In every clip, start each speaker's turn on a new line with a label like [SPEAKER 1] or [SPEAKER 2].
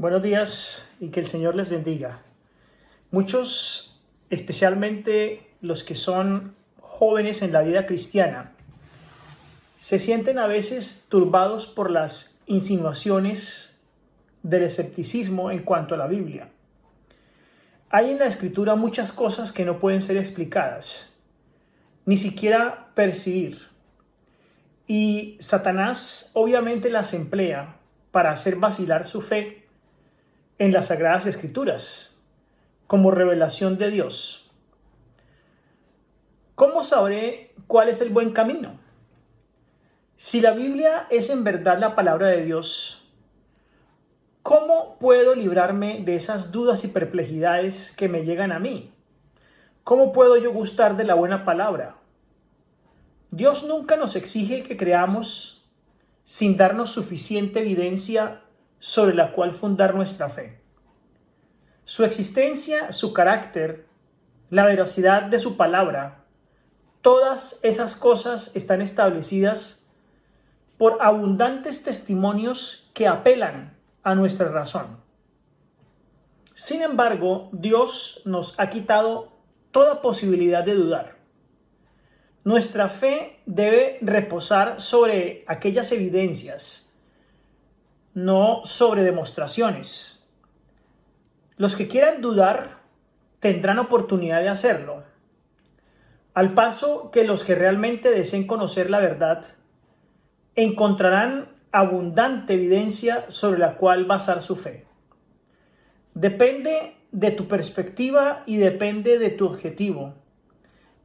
[SPEAKER 1] Buenos días y que el Señor les bendiga. Muchos, especialmente los que son jóvenes en la vida cristiana, se sienten a veces turbados por las insinuaciones del escepticismo en cuanto a la Biblia. Hay en la Escritura muchas cosas que no pueden ser explicadas, ni siquiera percibir. Y Satanás obviamente las emplea para hacer vacilar su fe en las Sagradas Escrituras, como revelación de Dios. ¿Cómo sabré cuál es el buen camino? Si la Biblia es en verdad la palabra de Dios, ¿cómo puedo librarme de esas dudas y perplejidades que me llegan a mí? ¿Cómo puedo yo gustar de la buena palabra? Dios nunca nos exige que creamos sin darnos suficiente evidencia sobre la cual fundar nuestra fe. Su existencia, su carácter, la veracidad de su palabra, todas esas cosas están establecidas por abundantes testimonios que apelan a nuestra razón. Sin embargo, Dios nos ha quitado toda posibilidad de dudar. Nuestra fe debe reposar sobre aquellas evidencias, no sobre demostraciones. Los que quieran dudar tendrán oportunidad de hacerlo, al paso que los que realmente deseen conocer la verdad encontrarán abundante evidencia sobre la cual basar su fe. Depende de tu perspectiva y depende de tu objetivo,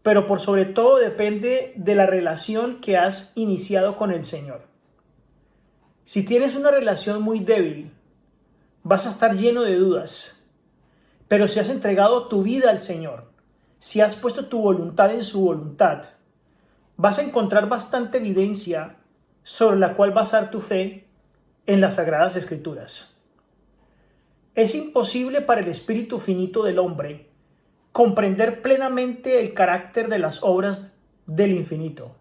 [SPEAKER 1] pero por sobre todo depende de la relación que has iniciado con el Señor. Si tienes una relación muy débil, vas a estar lleno de dudas, pero si has entregado tu vida al Señor, si has puesto tu voluntad en su voluntad, vas a encontrar bastante evidencia sobre la cual basar tu fe en las Sagradas Escrituras. Es imposible para el espíritu finito del hombre comprender plenamente el carácter de las obras del infinito.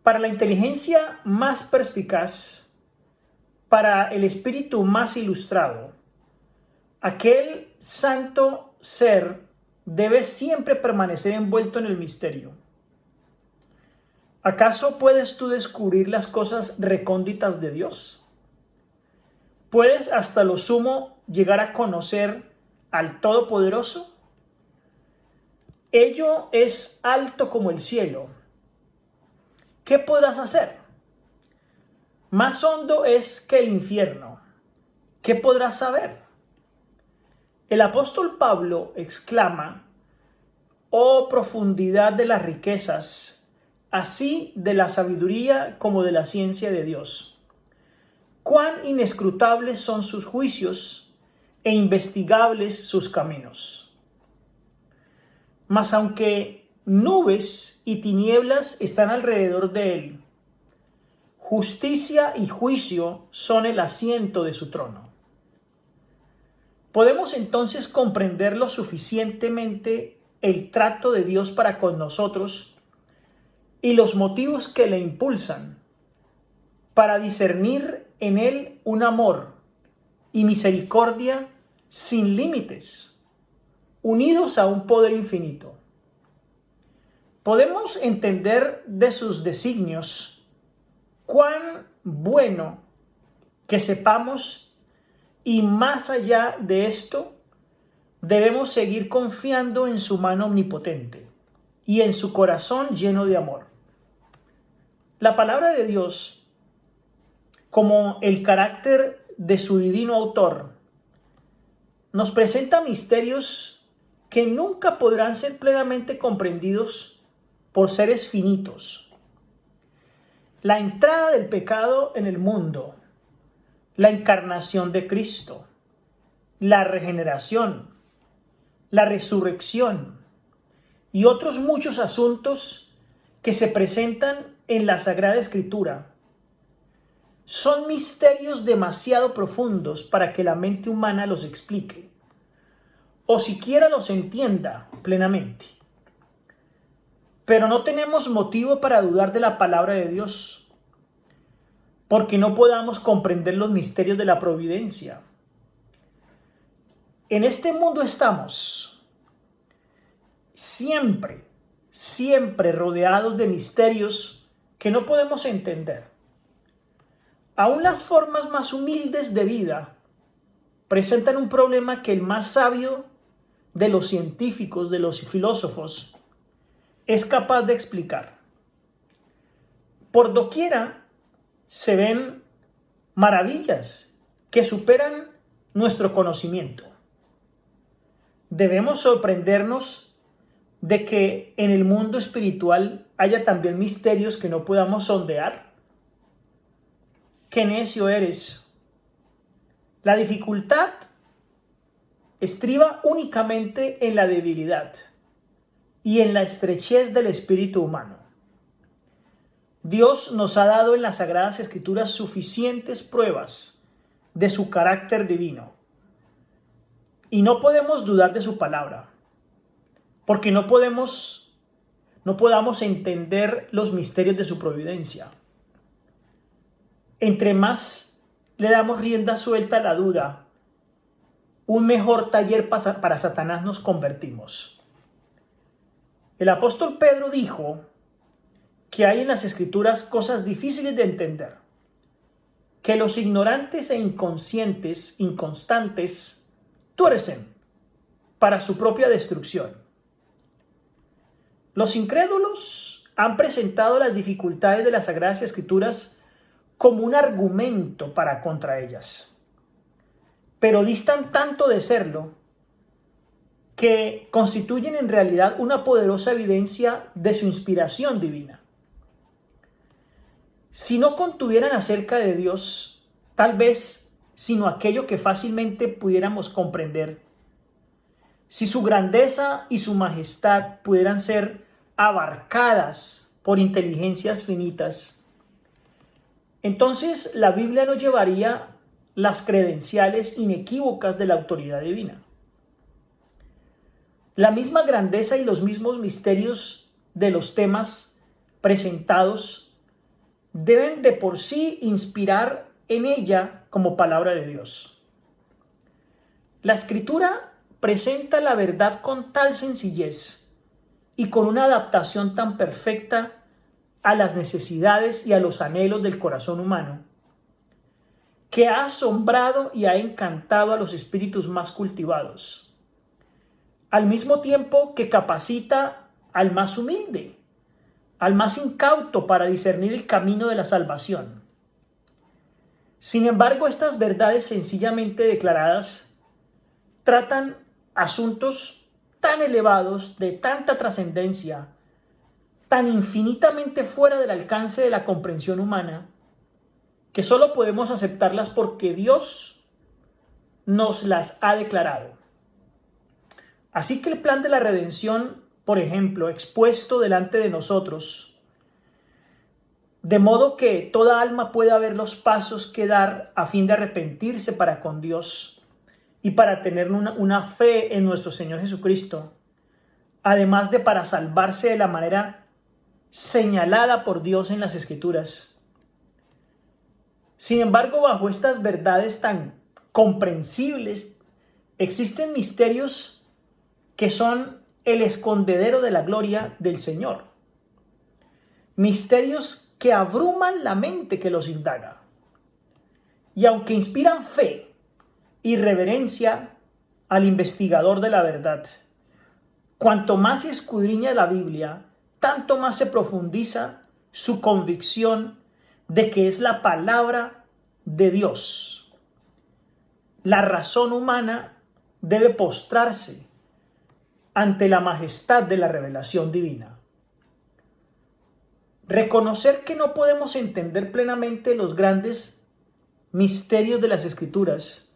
[SPEAKER 1] Para la inteligencia más perspicaz, para el espíritu más ilustrado, aquel santo ser debe siempre permanecer envuelto en el misterio. ¿Acaso puedes tú descubrir las cosas recónditas de Dios? ¿Puedes hasta lo sumo llegar a conocer al Todopoderoso? Ello es alto como el cielo. ¿Qué podrás hacer? Más hondo es que el infierno. ¿Qué podrás saber? El apóstol Pablo exclama: «Oh profundidad de las riquezas, así de la sabiduría como de la ciencia de Dios. Cuán inescrutables son sus juicios e investigables sus caminos». Mas aunque nubes y tinieblas están alrededor de él, justicia y juicio son el asiento de su trono. ¿Podemos entonces comprender lo suficientemente el trato de Dios para con nosotros y los motivos que le impulsan para discernir en él un amor y misericordia sin límites, unidos a un poder infinito? Podemos entender de sus designios cuán bueno que sepamos, y más allá de esto, debemos seguir confiando en su mano omnipotente y en su corazón lleno de amor. La palabra de Dios, como el carácter de su divino autor, nos presenta misterios que nunca podrán ser plenamente comprendidos por seres finitos. La entrada del pecado en el mundo, la encarnación de Cristo, la regeneración, la resurrección y otros muchos asuntos que se presentan en la Sagrada Escritura son misterios demasiado profundos para que la mente humana los explique o siquiera los entienda plenamente. Pero no tenemos motivo para dudar de la palabra de Dios. porque no podamos comprender los misterios de la providencia. En este mundo estamos siempre, siempre rodeados de misterios que no podemos entender. Aún las formas más humildes de vida presentan un problema que el más sabio de los científicos, de los filósofos, es capaz de explicar. Por doquiera se ven maravillas que superan nuestro conocimiento. Debemos sorprendernos de que en el mundo espiritual haya también misterios que no podamos sondear. ¡Qué necio eres! La dificultad estriba únicamente en la debilidad y en la estrechez del espíritu humano. Dios nos ha dado en las Sagradas Escrituras suficientes pruebas de su carácter divino. Y no podemos dudar de su palabra, porque no podamos entender los misterios de su providencia. Entre más le damos rienda suelta a la duda, un mejor taller para Satanás nos convertimos. El apóstol Pedro dijo que hay en las Escrituras cosas difíciles de entender, que los ignorantes e inconstantes tuercen para su propia destrucción. Los incrédulos han presentado las dificultades de las Sagradas Escrituras como un argumento contra ellas, pero distan tanto de serlo que constituyen en realidad una poderosa evidencia de su inspiración divina. Si no contuvieran acerca de Dios, tal vez sino aquello que fácilmente pudiéramos comprender, si su grandeza y su majestad pudieran ser abarcadas por inteligencias finitas, entonces la Biblia nos llevaría las credenciales inequívocas de la autoridad divina. La misma grandeza y los mismos misterios de los temas presentados deben de por sí inspirar en ella como palabra de Dios. La Escritura presenta la verdad con tal sencillez y con una adaptación tan perfecta a las necesidades y a los anhelos del corazón humano, que ha asombrado y ha encantado a los espíritus más cultivados, al mismo tiempo que capacita al más humilde, al más incauto para discernir el camino de la salvación. Sin embargo, estas verdades sencillamente declaradas tratan asuntos tan elevados, de tanta trascendencia, tan infinitamente fuera del alcance de la comprensión humana, que solo podemos aceptarlas porque Dios nos las ha declarado. Así que el plan de la redención, por ejemplo, expuesto delante de nosotros, de modo que toda alma pueda ver los pasos que dar a fin de arrepentirse para con Dios y para tener una fe en nuestro Señor Jesucristo, además de para salvarse de la manera señalada por Dios en las Escrituras. Sin embargo, bajo estas verdades tan comprensibles, existen misterios que son el escondedero de la gloria del Señor. Misterios que abruman la mente que los indaga. Y aunque inspiran fe y reverencia al investigador de la verdad, cuanto más se escudriña la Biblia, tanto más se profundiza su convicción de que es la palabra de Dios. La razón humana debe postrarse ante la majestad de la revelación divina. Reconocer que no podemos entender plenamente los grandes misterios de las Escrituras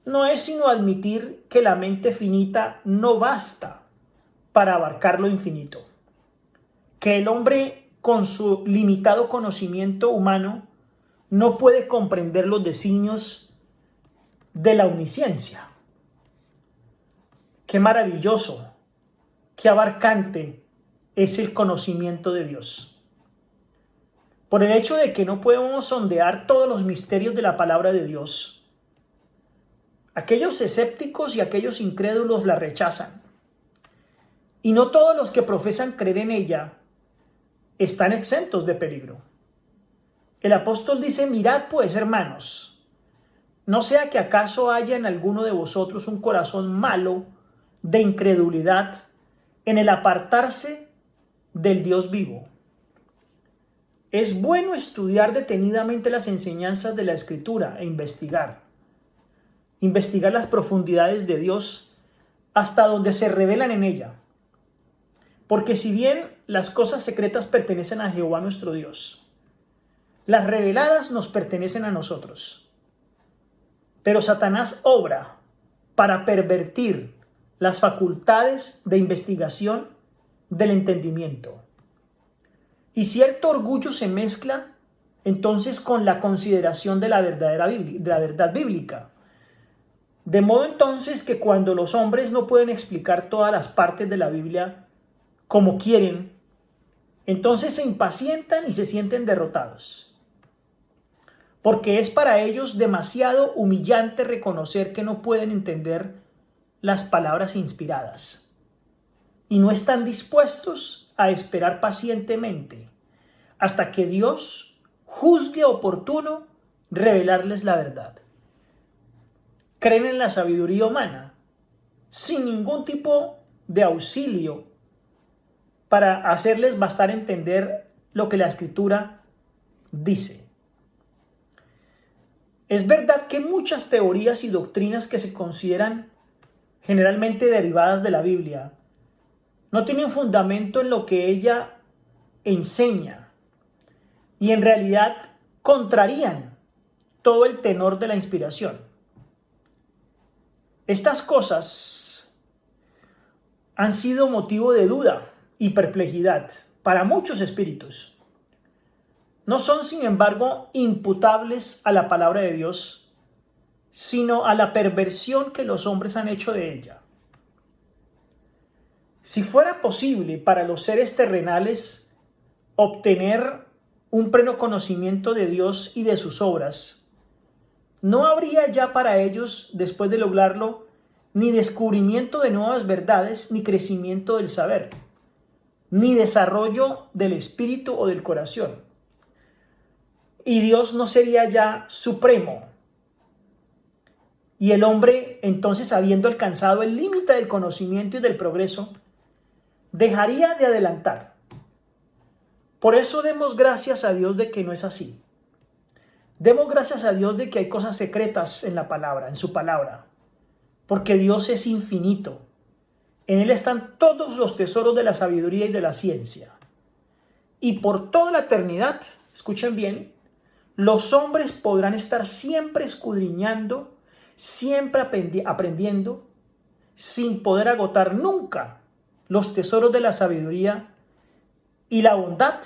[SPEAKER 1] no es sino admitir que la mente finita no basta para abarcar lo infinito, que el hombre con su limitado conocimiento humano no puede comprender los designios de la omnisciencia. Qué maravilloso, qué abarcante es el conocimiento de Dios. por el hecho de que no podemos sondear todos los misterios de la palabra de Dios, aquellos escépticos y aquellos incrédulos la rechazan. Y no todos los que profesan creer en ella están exentos de peligro. El apóstol dice: mirad pues, hermanos, no sea que acaso haya en alguno de vosotros un corazón malo de incredulidad en el apartarse del Dios vivo. Es bueno estudiar detenidamente las enseñanzas de la Escritura e investigar las profundidades de Dios hasta donde se revelan en ella. Porque si bien las cosas secretas pertenecen a Jehová nuestro Dios, las reveladas nos pertenecen a nosotros. Pero Satanás obra para pervertir las facultades de investigación del entendimiento. Y cierto orgullo se mezcla entonces con la consideración de la verdad bíblica. De modo entonces que cuando los hombres no pueden explicar todas las partes de la Biblia como quieren, entonces se impacientan y se sienten derrotados. Porque es para ellos demasiado humillante reconocer que no pueden entender las palabras inspiradas y no están dispuestos a esperar pacientemente hasta que Dios juzgue oportuno revelarles la verdad. Creen en la sabiduría humana sin ningún tipo de auxilio para hacerles bastar entender lo que la Escritura dice. Es verdad que muchas teorías y doctrinas que se consideran generalmente derivadas de la Biblia no tienen fundamento en lo que ella enseña y en realidad contrarían todo el tenor de la inspiración. Estas cosas han sido motivo de duda y perplejidad para muchos espíritus. No son, sin embargo, imputables a la palabra de Dios, sino a la perversión que los hombres han hecho de ella. Si fuera posible para los seres terrenales obtener un pleno conocimiento de Dios y de sus obras, no habría ya para ellos, después de lograrlo, ni descubrimiento de nuevas verdades, ni crecimiento del saber, ni desarrollo del espíritu o del corazón. Y Dios no sería ya supremo. Y el hombre, entonces, habiendo alcanzado el límite del conocimiento y del progreso, dejaría de adelantar. Por eso demos gracias a Dios de que no es así. Demos gracias a Dios de que hay cosas secretas en la palabra, en su palabra, porque Dios es infinito. En Él están todos los tesoros de la sabiduría y de la ciencia. Y por toda la eternidad, escuchen bien, los hombres podrán estar siempre escudriñando, siempre aprendiendo, sin poder agotar nunca los tesoros de la sabiduría y la bondad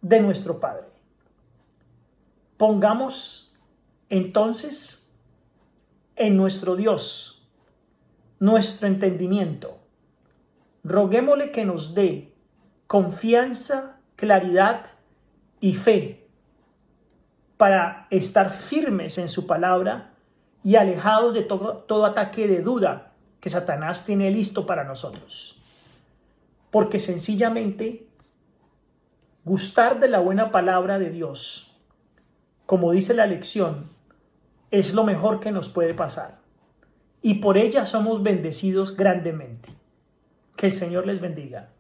[SPEAKER 1] de nuestro Padre. Pongamos entonces en nuestro Dios nuestro entendimiento. Roguémosle que nos dé confianza, claridad y fe para estar firmes en su palabra y alejados de todo ataque de duda que Satanás tiene listo para nosotros. Porque sencillamente gustar de la buena palabra de Dios, como dice la lección, es lo mejor que nos puede pasar. Y por ella somos bendecidos grandemente. Que el Señor les bendiga.